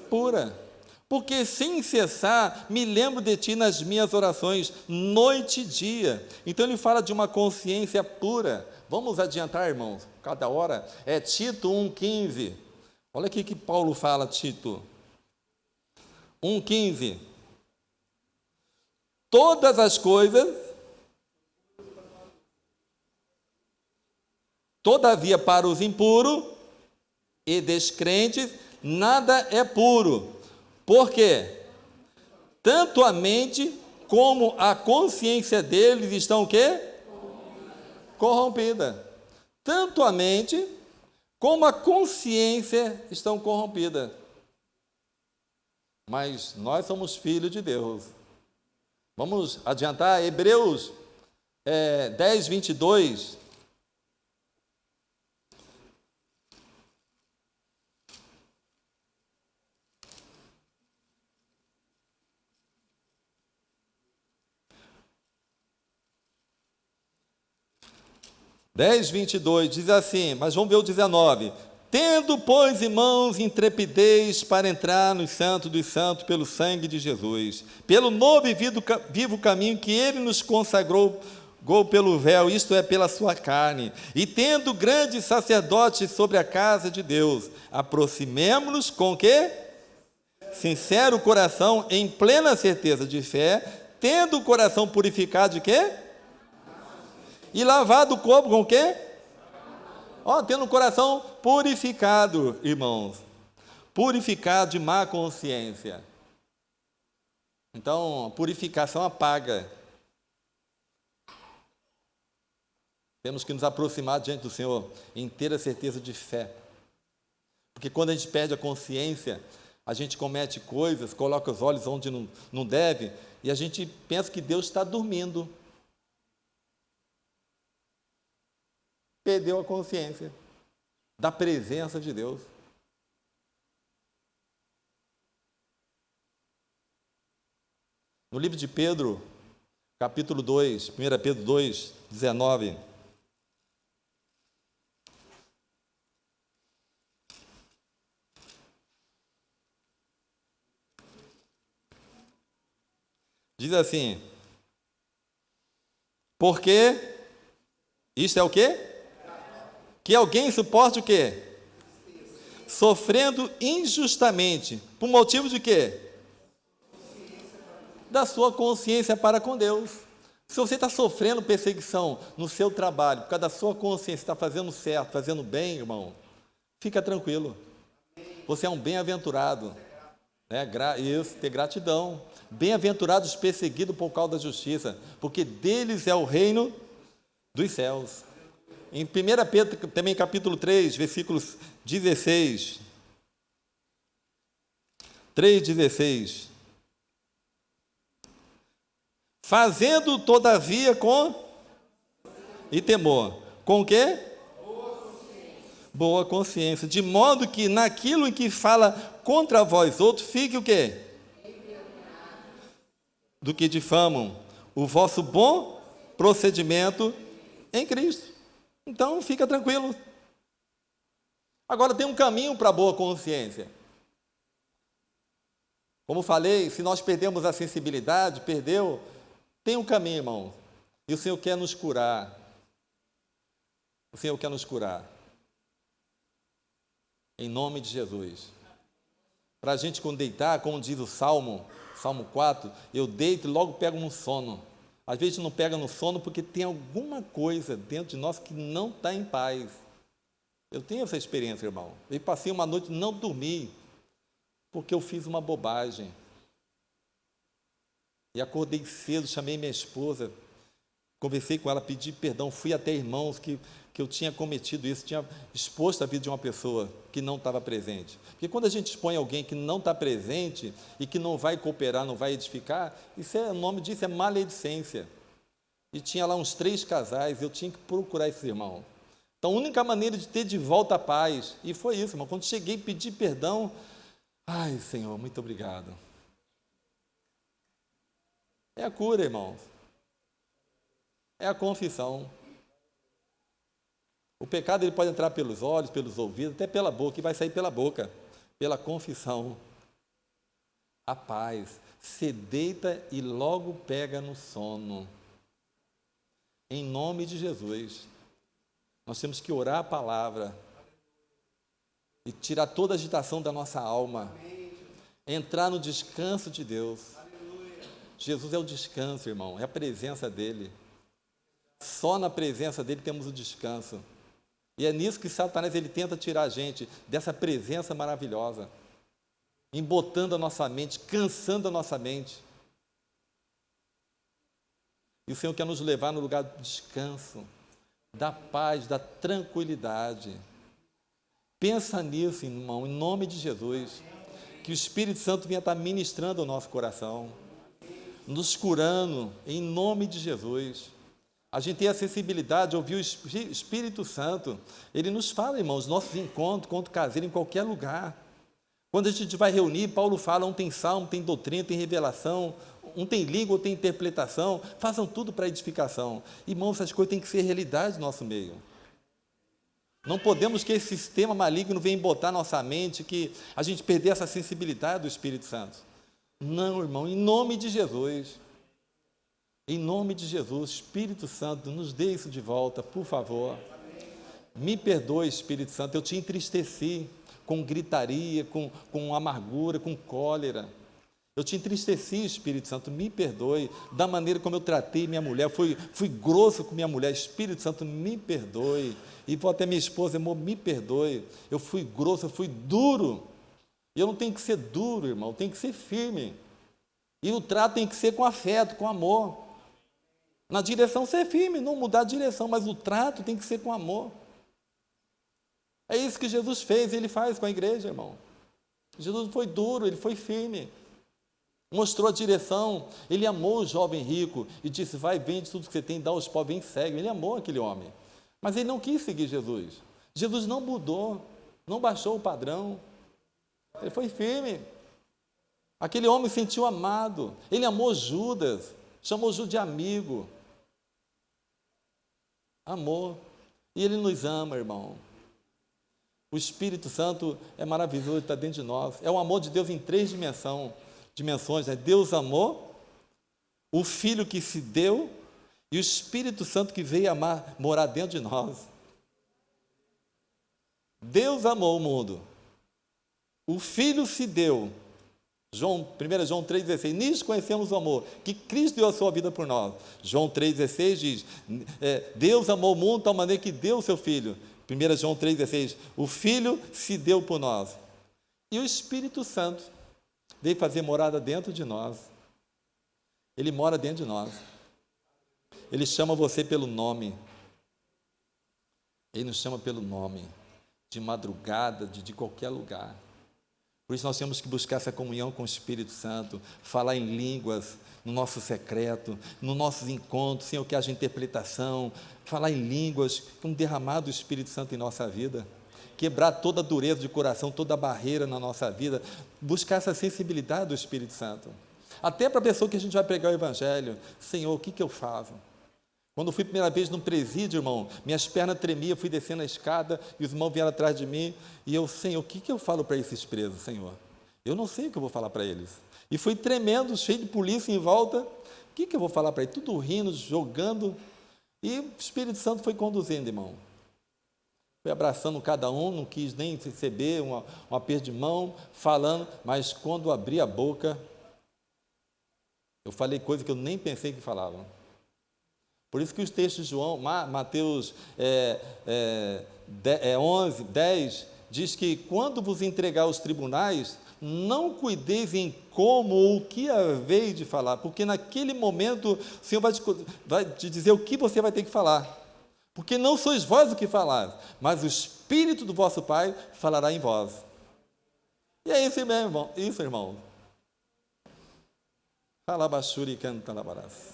pura, porque sem cessar me lembro de ti nas minhas orações, noite e dia. Então ele fala de uma consciência pura. Vamos adiantar, irmãos, cada hora. É Tito 1,15. Olha aqui que Paulo fala, Tito 1,15. Todas as coisas, todavia para os impuros e descrentes, nada é puro. Por quê? Tanto a mente como a consciência deles estão o quê? Corrompida. Tanto a mente como a consciência estão corrompidas. Mas nós somos filhos de Deus. Vamos adiantar, Hebreus 10, 22. Dez, 22, diz assim, mas vamos ver o 19. Tendo, pois, irmãos, intrepidez para entrar no santo dos santos pelo sangue de Jesus, pelo novo e vivo caminho que ele nos consagrou pelo véu, isto é, pela sua carne, e tendo grande sacerdote sobre a casa de Deus, aproximemo-nos com quê? Sincero coração, em plena certeza de fé, tendo o coração purificado de quê? E lavado o corpo com o quê? Tendo o coração purificado, irmãos. Purificado de má consciência. Então, purificação apaga. Temos que nos aproximar diante do Senhor em inteira certeza de fé. Porque quando a gente perde a consciência, a gente comete coisas, coloca os olhos onde não deve, e a gente pensa que Deus está dormindo. Perdeu a consciência da presença de Deus. No livro de Pedro, capítulo 2, 1 Pedro 2, 19. Diz assim: porque isto é o quê? Que alguém suporte o quê? sofrendo injustamente, por motivo de quê? Da sua consciência para com Deus. Se você está sofrendo perseguição no seu trabalho, por causa da sua consciência, está fazendo certo, fazendo bem, irmão, fica tranquilo. Você é um bem-aventurado. Isso, ter gratidão. Bem-aventurados os perseguidos por causa da justiça, porque deles é o reino dos céus. Em 1 Pedro, também capítulo 3, versículos 16. 3,16. Fazendo, todavia, com e temor. Com o quê? Boa consciência. De modo que naquilo em que fala contra vós outros, fique o quê? Do que difamam o vosso bom procedimento em Cristo. Então, fica tranquilo. Agora, tem um caminho para a boa consciência. Como falei, se nós perdemos a sensibilidade, tem um caminho, irmão. E o Senhor quer nos curar. O Senhor quer nos curar. Em nome de Jesus. Para a gente, quando deitar, como diz o Salmo 4, eu deito e logo pego no sono. Às vezes não pega no sono porque tem alguma coisa dentro de nós que não está em paz. Eu tenho essa experiência, irmão. Eu passei uma noite e não dormi, porque eu fiz uma bobagem. E acordei cedo, chamei minha esposa, conversei com ela, pedi perdão, fui até irmãos que eu tinha cometido isso, tinha exposto a vida de uma pessoa que não estava presente. Porque quando a gente expõe alguém que não está presente e que não vai cooperar, não vai edificar, o nome disso é maledicência. E tinha lá uns 3 casais, eu tinha que procurar esse irmão. Então, a única maneira de ter de volta a paz, e foi isso, irmão, quando cheguei, pedi perdão, ai, Senhor, muito obrigado. É a cura, irmãos. É a confissão. O pecado ele pode entrar pelos olhos, pelos ouvidos, até pela boca, e vai sair pela boca, pela confissão. A paz se deita e logo pega no sono. Em nome de Jesus. Nós temos que orar a palavra e tirar toda a agitação da nossa alma. Entrar no descanso de Deus. Jesus é o descanso, irmão, é a presença dEle. Só na presença dEle temos o descanso. E é nisso que Satanás ele tenta tirar a gente, dessa presença maravilhosa, embotando a nossa mente, cansando a nossa mente. E o Senhor quer nos levar no lugar do descanso, da paz, da tranquilidade. Pensa nisso, irmão, em nome de Jesus, que o Espírito Santo venha estar ministrando o nosso coração, nos curando, em nome de Jesus. A gente tem a sensibilidade de ouvir o Espírito Santo. Ele nos fala, irmãos, nossos encontros, encontro caseiro, em qualquer lugar. Quando a gente vai reunir, Paulo fala, um tem salmo, tem doutrina, tem revelação, um tem língua, outro tem interpretação. Façam tudo para edificação. Irmãos, essas coisas têm que ser realidade no nosso meio. Não podemos que esse sistema maligno venha botar na nossa mente, que a gente perder essa sensibilidade do Espírito Santo. Não, irmão, em nome de Jesus. Em nome de Jesus, Espírito Santo, nos dê isso de volta, por favor. Me perdoe, Espírito Santo, eu te entristeci com gritaria, com amargura, com cólera. Eu te entristeci, Espírito Santo, me perdoe da maneira como eu tratei minha mulher, fui grosso com minha mulher, Espírito Santo, me perdoe. E vou até minha esposa, amor, me perdoe. Eu fui grosso, eu fui duro. E eu não tenho que ser duro, irmão, eu tenho que ser firme. E o trato tem que ser com afeto, com amor. Na direção ser firme, não mudar a direção, mas o trato tem que ser com amor. É isso que Jesus fez e Ele faz com a igreja, irmão. Jesus foi duro, Ele foi firme. Mostrou a direção. Ele amou o jovem rico e disse, vai, vende tudo que você tem, dá aos pobres, vem, segue. Ele amou aquele homem. Mas ele não quis seguir Jesus. Jesus não mudou, não baixou o padrão. Ele foi firme. Aquele homem se sentiu amado. Ele amou Judas, chamou Judas de amigo. Amor. E Ele nos ama, irmão. O Espírito Santo é maravilhoso, está dentro de nós. É o amor de Deus em 3 dimensões. Né? Deus amou, o Filho que se deu e o Espírito Santo que veio morar dentro de nós. Deus amou o mundo o Filho se deu. 1 João 3,16, nisso conhecemos o amor, que Cristo deu a sua vida por nós. João 3,16 diz, Deus amou o mundo de tal maneira que deu o seu Filho. 1 João 3,16, o Filho se deu por nós. E o Espírito Santo veio fazer morada dentro de nós. Ele mora dentro de nós. Ele chama você pelo nome. Ele nos chama pelo nome, de madrugada, de qualquer lugar. Por isso nós temos que buscar essa comunhão com o Espírito Santo, falar em línguas, no nosso secreto, nos nossos encontros, sem o que haja interpretação, falar em línguas, com o derramado do Espírito Santo em nossa vida, quebrar toda a dureza de coração, toda a barreira na nossa vida, buscar essa sensibilidade do Espírito Santo. Até para a pessoa que a gente vai pregar o Evangelho, Senhor, o que eu faço? Quando eu fui a primeira vez num presídio, irmão, minhas pernas tremiam, fui descendo a escada, e os irmãos vieram atrás de mim, e eu, Senhor, o que eu falo para esses presos, Senhor? Eu não sei o que eu vou falar para eles. E fui tremendo, cheio de polícia em volta, o que eu vou falar para eles? Tudo rindo, jogando, e o Espírito Santo foi conduzindo, irmão. Foi abraçando cada um, não quis nem receber um aperto de mão, falando, mas quando abri a boca, eu falei coisa que eu nem pensei que falava. Por isso que os textos de João, Mateus 11, 10, diz que quando vos entregar aos tribunais, não cuideis em como ou o que haveis de falar, porque naquele momento o Senhor vai te dizer o que você vai ter que falar, porque não sois vós o que falar, mas o Espírito do vosso Pai falará em vós. E é isso mesmo, irmão. Isso, irmão. Fala baixura e canta labarás.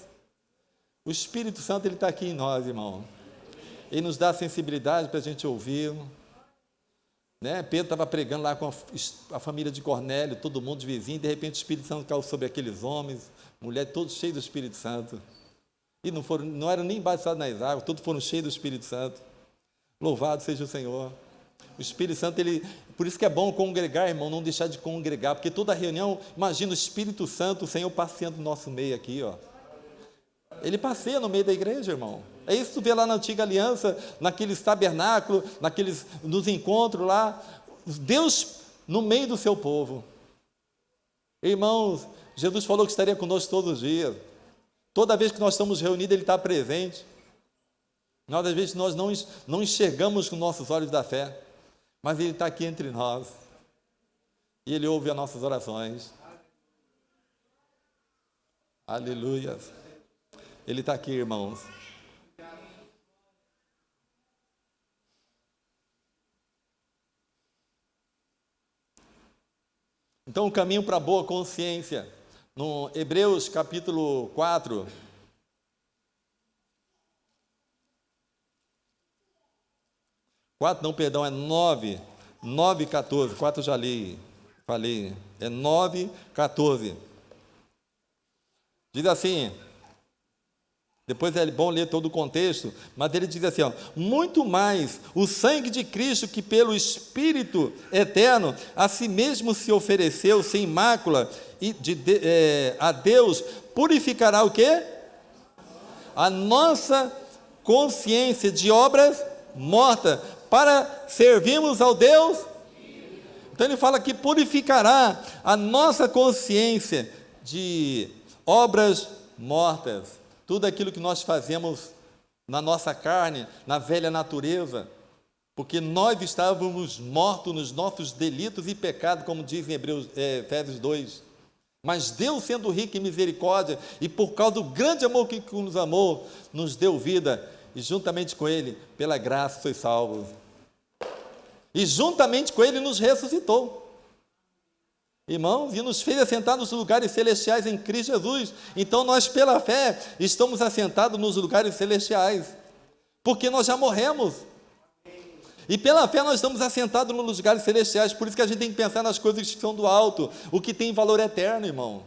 O Espírito Santo, ele está aqui em nós, irmão. Ele nos dá sensibilidade para a gente ouvir. Né? Pedro estava pregando lá com a família de Cornélio, todo mundo de vizinho, e de repente o Espírito Santo caiu sobre aqueles homens, mulheres, todos cheios do Espírito Santo. E não eram nem batizados nas águas, todos foram cheios do Espírito Santo. Louvado seja o Senhor. O Espírito Santo, por isso que é bom congregar, irmão, não deixar de congregar, porque toda reunião, imagina o Espírito Santo, o Senhor passeando no nosso meio aqui, ó. Ele passeia no meio da igreja, irmão. É isso que tu vê lá na antiga aliança, naqueles tabernáculos, nos encontros lá. Deus no meio do seu povo. Irmãos, Jesus falou que estaria conosco todos os dias. Toda vez que nós estamos reunidos, Ele está presente. Às vezes nós não enxergamos com nossos olhos da fé, mas Ele está aqui entre nós. E Ele ouve as nossas orações. Aleluia. Ele está aqui, irmãos. Então, o caminho para a boa consciência, no Hebreus capítulo 4, é 9, 14, 4 eu já falei, é 9, 14. Diz assim, depois é bom ler todo o contexto, mas ele diz assim, ó, muito mais o sangue de Cristo, que pelo Espírito eterno a si mesmo se ofereceu sem mácula a Deus, purificará o quê? A nossa consciência de obras mortas, para servirmos ao Deus. Então ele fala que purificará a nossa consciência de obras mortas. Tudo aquilo que nós fazemos na nossa carne, na velha natureza, porque nós estávamos mortos nos nossos delitos e pecados, como diz em Efésios 2. Mas Deus, sendo rico em misericórdia, e por causa do grande amor que nos amou, nos deu vida, e juntamente com Ele, pela graça, sois salvos. E juntamente com Ele nos ressuscitou. Irmãos, e nos fez assentar nos lugares celestiais em Cristo Jesus. Então nós, pela fé, estamos assentados nos lugares celestiais, porque nós já morremos. E pela fé nós estamos assentados nos lugares celestiais. Por isso que a gente tem que pensar nas coisas que são do alto, o que tem valor eterno, irmão.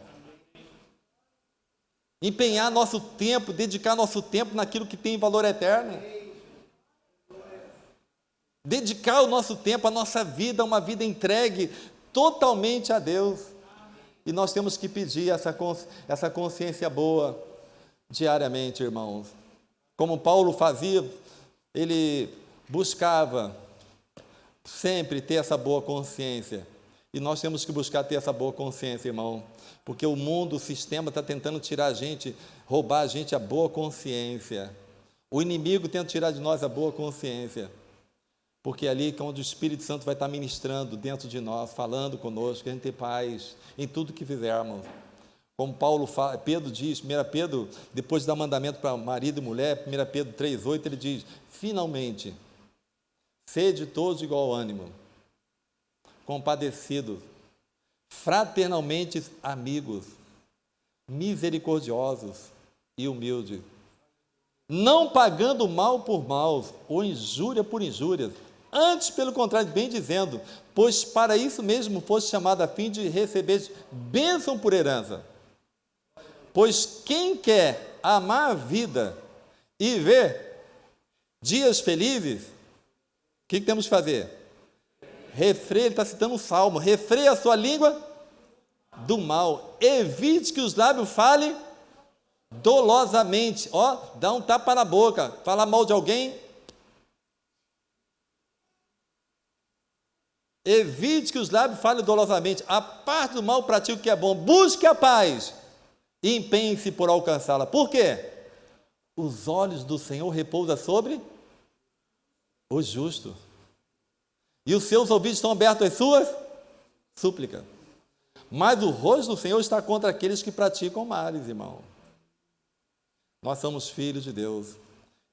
Empenhar nosso tempo, dedicar nosso tempo naquilo que tem valor eterno. Dedicar o nosso tempo, a nossa vida, uma vida entregue totalmente a Deus. E nós temos que pedir essa consciência boa diariamente, irmãos. Como Paulo fazia, ele buscava sempre ter essa boa consciência. E nós temos que buscar ter essa boa consciência, irmão, porque o mundo, o sistema está tentando tirar a gente, roubar a gente a boa consciência. O inimigo tenta tirar de nós a boa consciência, porque é ali que é onde o Espírito Santo vai estar ministrando dentro de nós, falando conosco, que a gente ter paz em tudo que fizermos. Como Paulo fala, Pedro diz, 1 Pedro, depois de dar mandamento para marido e mulher, 1 Pedro 3,8, ele diz: finalmente, sede todos de igual ânimo, compadecidos, fraternalmente amigos, misericordiosos e humildes, não pagando mal por mal, ou injúria por injúrias, antes, pelo contrário, bem dizendo, pois para isso mesmo foste chamado a fim de receber bênção por herança. Pois quem quer amar a vida e ver dias felizes, o que temos que fazer? Refreia, ele está citando um salmo, refreia a sua língua do mal, evite que os lábios falem dolosamente, dá um tapa na boca, fala mal de alguém, evite que os lábios falem dolosamente, a parte do mal pratique o que é bom, busque a paz e empenhe-se por alcançá-la. Por quê? Os olhos do Senhor repousam sobre o justo, e os seus ouvidos estão abertos às suas súplicas, mas o rosto do Senhor está contra aqueles que praticam males, irmão. Nós somos filhos de Deus,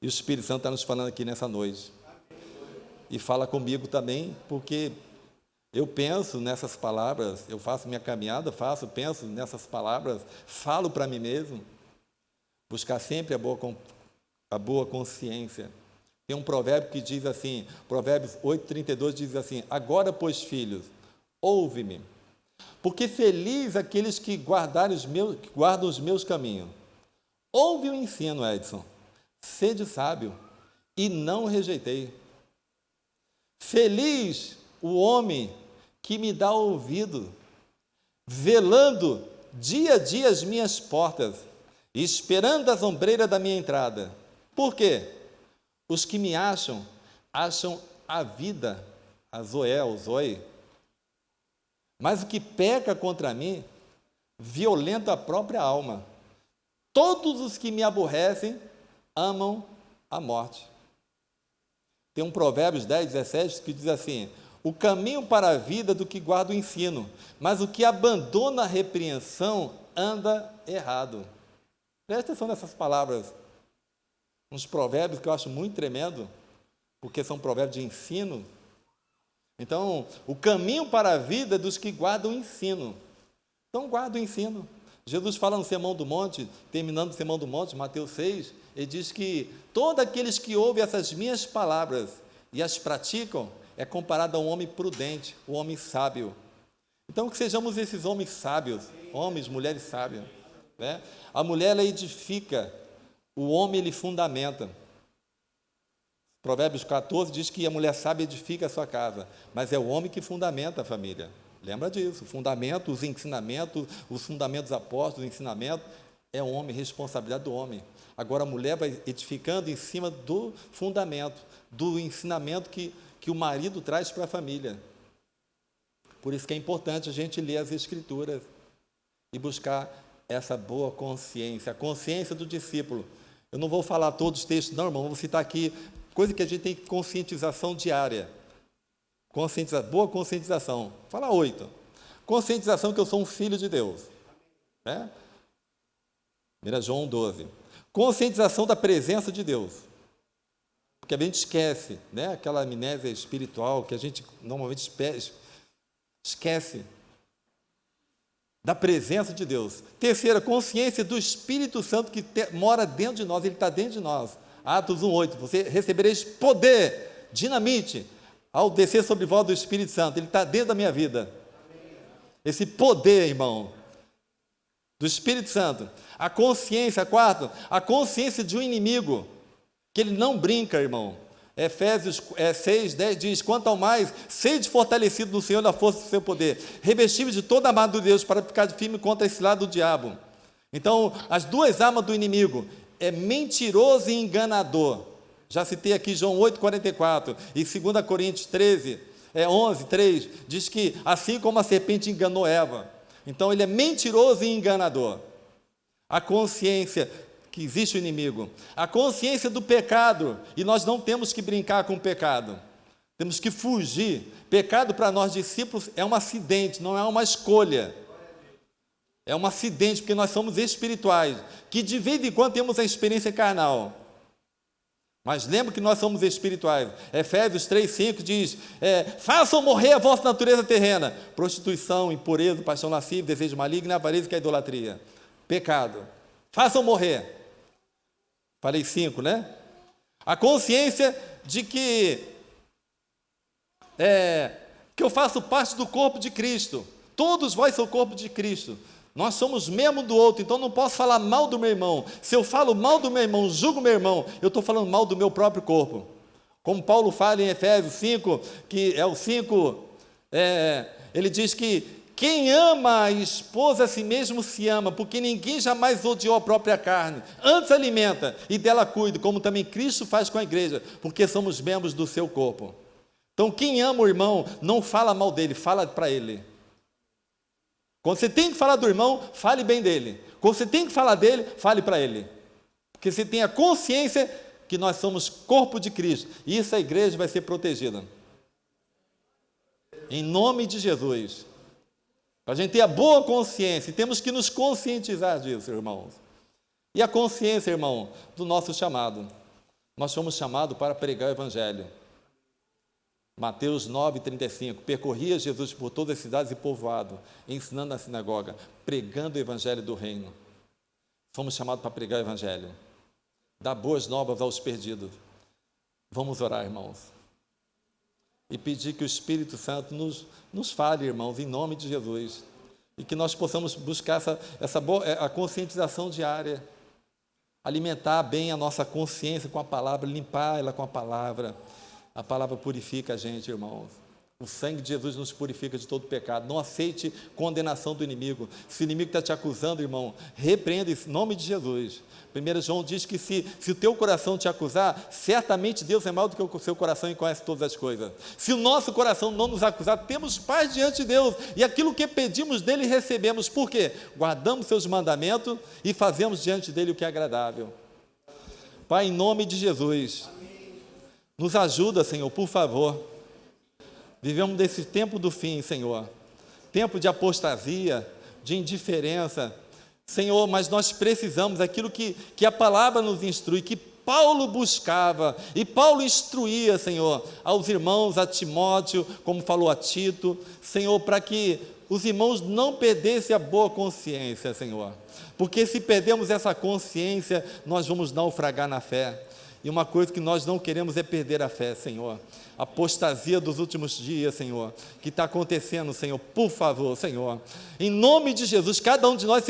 e o Espírito Santo está nos falando aqui nessa noite, e fala comigo também, porque eu penso nessas palavras, eu faço minha caminhada, penso nessas palavras, falo para mim mesmo, buscar sempre a boa consciência. Tem um provérbio que diz assim, Provérbios 8,32 diz assim: agora, pois, filhos, ouve-me, porque feliz aqueles que guardam os meus caminhos. Ouve o ensino, Edson, sede sábio, e não rejeitei. Feliz o homem que me dá ouvido, velando dia a dia as minhas portas, esperando as ombreiras da minha entrada. Por quê? Os que me acham a vida, a Zoé, o Zoe. Mas o que peca contra mim, violenta a própria alma. Todos os que me aborrecem, amam a morte. Tem um Provérbios 10:17 que diz assim: o caminho para a vida do que guarda o ensino, mas o que abandona a repreensão anda errado. Presta atenção nessas palavras, uns provérbios que eu acho muito tremendo, porque são provérbios de ensino. Então, o caminho para a vida é dos que guardam o ensino. Então, guarda o ensino. Jesus fala no Sermão do Monte, terminando o Sermão do Monte, Mateus 6, ele diz que todos aqueles que ouvem essas minhas palavras e as praticam, é comparado a um homem prudente, um homem sábio. Então, que sejamos esses homens sábios, homens, mulheres sábias, né? A mulher, ela edifica, o homem, ele fundamenta. Provérbios 14 diz que a mulher sábia edifica a sua casa, mas é o homem que fundamenta a família. Lembra disso, fundamento, os ensinamentos, os fundamentos apóstolos, o ensinamento, é o homem, responsabilidade do homem. Agora a mulher vai edificando em cima do fundamento, do ensinamento que o marido traz para a família. Por isso que é importante a gente ler as Escrituras e buscar essa boa consciência, a consciência do discípulo. Eu não vou falar todos os textos, não, irmão, vou citar aqui coisa que a gente tem conscientização diária. Boa conscientização. Vou falar 8. Conscientização que eu sou um filho de Deus. Né? 1 João 12. Conscientização da presença de Deus. Porque a gente esquece, né? Aquela amnésia espiritual que a gente normalmente esquece da presença de Deus. Terceira, consciência do Espírito Santo que mora dentro de nós, ele está dentro de nós. Atos 1:8, você recebereis poder, dinamite, ao descer sobre vós do Espírito Santo, ele está dentro da minha vida. Esse poder, irmão, do Espírito Santo. A consciência, quarto, a consciência de um inimigo, que ele não brinca, irmão. Efésios 6:10 diz: quanto ao mais, sede fortalecido no Senhor na força do seu poder, revestido de toda a armadura de Deus para ficar firme contra esse lado do diabo. Então, as duas armas do inimigo é mentiroso e enganador. Já citei aqui João 8:44 e 2 Coríntios 13, 11, 3, diz que assim como a serpente enganou Eva, então ele é mentiroso e enganador. A consciência que existe o inimigo, a consciência do pecado, e nós não temos que brincar com o pecado, temos que fugir. Pecado para nós discípulos é um acidente, não é uma escolha, é um acidente, porque nós somos espirituais, que de vez em quando temos a experiência carnal, mas lembra que nós somos espirituais. Efésios 3,5 diz, façam morrer a vossa natureza terrena, prostituição, impureza, paixão lasciva, desejo maligno, avareza que é idolatria, pecado, façam morrer. Falei 5, né? A consciência de que eu faço parte do corpo de Cristo, todos vós são o corpo de Cristo, nós somos membro do outro, então não posso falar mal do meu irmão. Se eu falo mal do meu irmão, julgo meu irmão, eu estou falando mal do meu próprio corpo. Como Paulo fala em Efésios 5, que é o 5, ele diz que quem ama a esposa a si mesmo se ama, porque ninguém jamais odiou a própria carne, antes alimenta e dela cuida, como também Cristo faz com a igreja, porque somos membros do seu corpo. Então quem ama o irmão, não fala mal dele, fala para ele. Quando você tem que falar do irmão, fale bem dele. Quando você tem que falar dele, fale para ele. Porque você tem a consciência que nós somos corpo de Cristo. E isso a igreja vai ser protegida. Em nome de Jesus. Para a gente ter a boa consciência, e temos que nos conscientizar disso, irmãos. E a consciência, irmão, do nosso chamado. Nós fomos chamados para pregar o Evangelho. Mateus 9,35, percorria Jesus por todas as cidades e povoado, ensinando na sinagoga, pregando o Evangelho do reino. Fomos chamados para pregar o Evangelho, dar boas novas aos perdidos. Vamos orar, irmãos, e pedir que o Espírito Santo nos fale, irmãos, em nome de Jesus, e que nós possamos buscar a conscientização diária, alimentar bem a nossa consciência com a palavra, limpar ela com a palavra. A palavra purifica a gente, irmãos. O sangue de Jesus nos purifica de todo pecado. Não aceite condenação do inimigo. Se o inimigo está te acusando, irmão, repreenda em nome de Jesus. 1 João diz que se o teu coração te acusar, certamente Deus é maior do que o seu coração e conhece todas as coisas. Se o nosso coração não nos acusar, temos paz diante de Deus, e aquilo que pedimos dele recebemos. Por quê? Guardamos seus mandamentos e fazemos diante dele o que é agradável. Pai, em nome de Jesus, nos ajuda, Senhor, por favor. Vivemos desse tempo do fim, Senhor. Tempo de apostasia, de indiferença. Senhor, mas nós precisamos daquilo que a palavra nos instrui, que Paulo buscava, e Paulo instruía, Senhor, aos irmãos, a Timóteo, como falou a Tito, Senhor, para que os irmãos não perdessem a boa consciência, Senhor. Porque se perdemos essa consciência, nós vamos naufragar na fé. E uma coisa que nós não queremos é perder a fé, Senhor. A apostasia dos últimos dias, Senhor, que está acontecendo, Senhor, por favor, Senhor. Em nome de Jesus, cada um de nós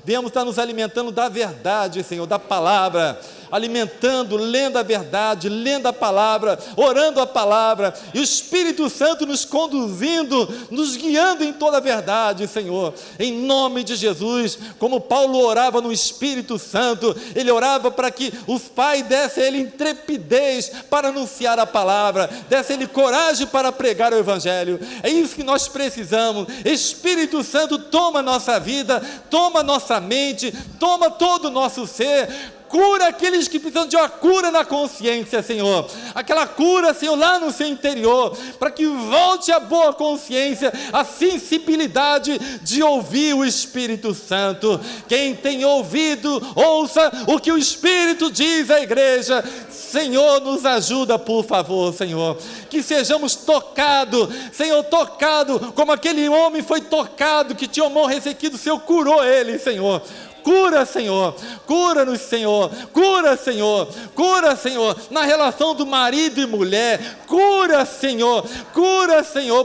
venhamos estar nos alimentando da verdade, Senhor, da palavra, alimentando, lendo a verdade, lendo a palavra, orando a palavra, e o Espírito Santo nos conduzindo, nos guiando em toda a verdade, Senhor. Em nome de Jesus, como Paulo orava no Espírito Santo, ele orava para que os pais dessem a ele intrepidez para anunciar a palavra, desse a ele coragem para pregar o Evangelho. É isso que nós precisamos. Espírito Santo, toma a nossa vida, toma a nossa mente, toma todo o nosso ser. Cura aqueles que precisam de uma cura na consciência, Senhor. Aquela cura, Senhor, lá no seu interior, para que volte a boa consciência, a sensibilidade de ouvir o Espírito Santo. Quem tem ouvido, ouça o que o Espírito diz à igreja. Senhor, nos ajuda, por favor, Senhor. Que sejamos tocados, Senhor, tocado como aquele homem foi tocado, que tinha o mão ressequido, o Senhor curou ele, Senhor. Cura, Senhor, cura-nos, Senhor, cura, Senhor, cura, Senhor, na relação do marido e mulher, cura, Senhor,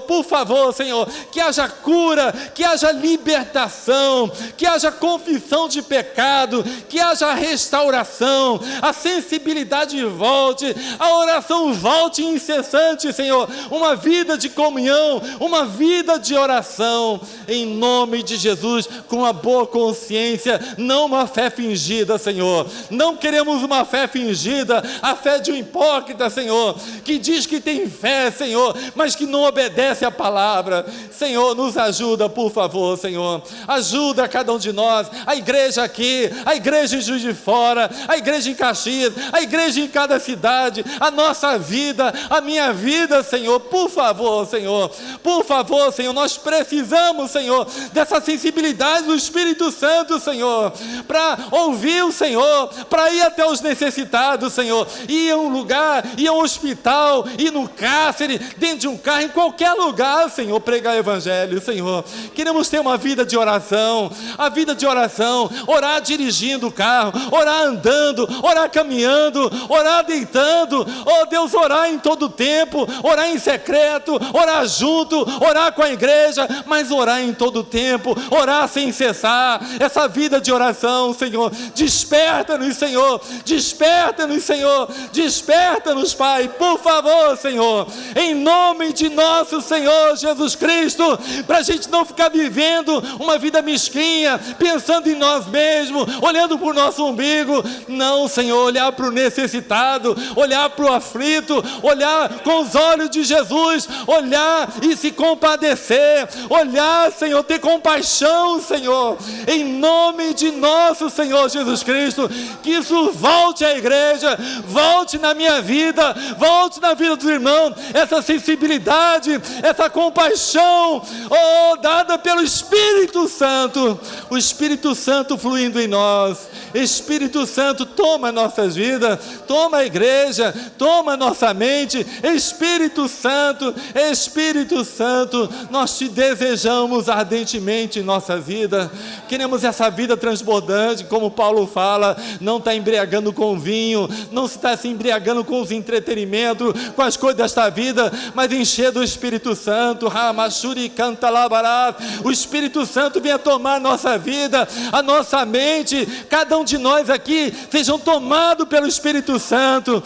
por favor, Senhor, que haja cura, que haja libertação, que haja confissão de pecado, que haja restauração, a sensibilidade volte, a oração volte incessante, Senhor, uma vida de comunhão, uma vida de oração, em nome de Jesus, com a boa consciência, não uma fé fingida, Senhor. Não queremos uma fé fingida, a fé de um hipócrita, Senhor, que diz que tem fé, Senhor, mas que não obedece à palavra. Senhor, nos ajuda, por favor, Senhor. Ajuda cada um de nós, a igreja aqui, a igreja em Juiz de Fora, a igreja em Caxias, a igreja em cada cidade, a nossa vida, a minha vida, Senhor. Por favor, Senhor. Por favor, Senhor, nós precisamos, Senhor, dessa sensibilidade do Espírito Santo, Senhor, para ouvir o Senhor, para ir até os necessitados, Senhor, ir a um lugar, ir a um hospital, ir no cárcere, dentro de um carro, em qualquer lugar, Senhor, pregar o Evangelho, Senhor. Queremos ter uma vida de oração, a vida de oração, orar dirigindo o carro, orar andando, orar caminhando, orar deitando, oh Deus, orar em todo tempo, orar em secreto, orar junto, orar com a igreja, mas orar em todo tempo, orar sem cessar, essa vida de oração, Senhor. Desperta-nos, Senhor, desperta-nos, Senhor, desperta-nos, Pai, por favor, Senhor, em nome de nosso Senhor Jesus Cristo, para a gente não ficar vivendo uma vida mesquinha, pensando em nós mesmos, olhando para o nosso umbigo. Não, Senhor, olhar para o necessitado, olhar para o aflito, olhar com os olhos de Jesus, olhar e se compadecer, olhar, Senhor, ter compaixão, Senhor, em nome de nosso Senhor Jesus Cristo. Que isso volte à igreja, volte na minha vida, volte na vida dos irmãos, essa sensibilidade, essa compaixão, oh, dada pelo Espírito Santo, o Espírito Santo fluindo em nós. Espírito Santo, toma nossas vidas, toma a igreja, toma nossa mente. Espírito Santo, Espírito Santo, nós te desejamos ardentemente em nossa vida. Queremos essa vida transbordante, como Paulo fala, não está embriagando com vinho, não está se embriagando com os entretenimentos, com as coisas desta vida, mas encher do Espírito Santo. Ramachuri canta labará. O Espírito Santo venha tomar nossa vida, a nossa mente, cada um de nós aqui sejam tomados pelo Espírito Santo,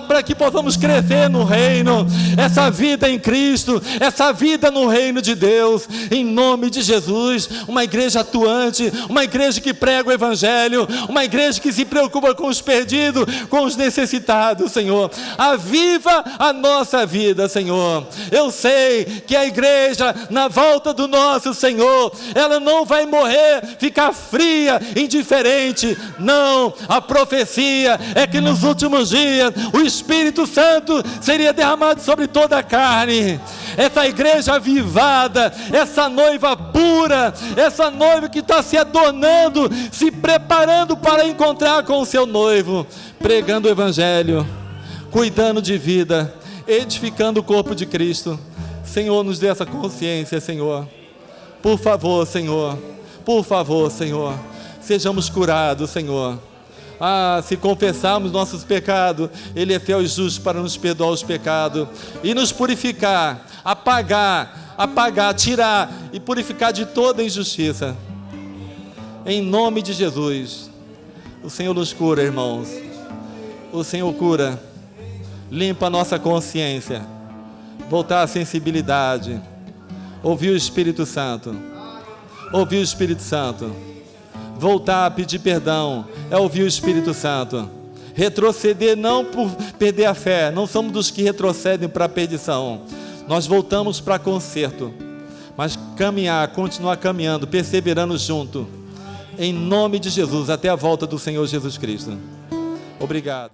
para que possamos crescer no reino, essa vida em Cristo, essa vida no reino de Deus, em nome de Jesus. Uma igreja atuante, uma igreja que prega o Evangelho, uma igreja que se preocupa com os perdidos, com os necessitados, Senhor. Aviva a nossa vida, Senhor. Eu sei que a igreja, na volta do nosso Senhor, ela não vai morrer, ficar fria, indiferente. Não, a profecia é que nos últimos dias o Espírito Santo seria derramado sobre toda a carne. Essa igreja avivada, essa noiva pura, essa noiva que está se adornando, se preparando para encontrar com o seu noivo, pregando o Evangelho, cuidando de vida, edificando o corpo de Cristo. Senhor, nos dê essa consciência, Senhor. Por favor, Senhor. Por favor, Senhor. Sejamos curados, Senhor. Se confessarmos nossos pecados, Ele é fiel e justo para nos perdoar os pecados e nos purificar, apagar, tirar e purificar de toda injustiça. Em nome de Jesus. O Senhor nos cura, irmãos. O Senhor cura. Limpa a nossa consciência. Voltar à sensibilidade. Ouvir o Espírito Santo. Ouvir o Espírito Santo. Voltar a pedir perdão é ouvir o Espírito Santo. Retroceder não por perder a fé, não somos dos que retrocedem para a perdição. Nós voltamos para conserto, mas caminhar, continuar caminhando, perseverando junto, em nome de Jesus, até a volta do Senhor Jesus Cristo. Obrigado.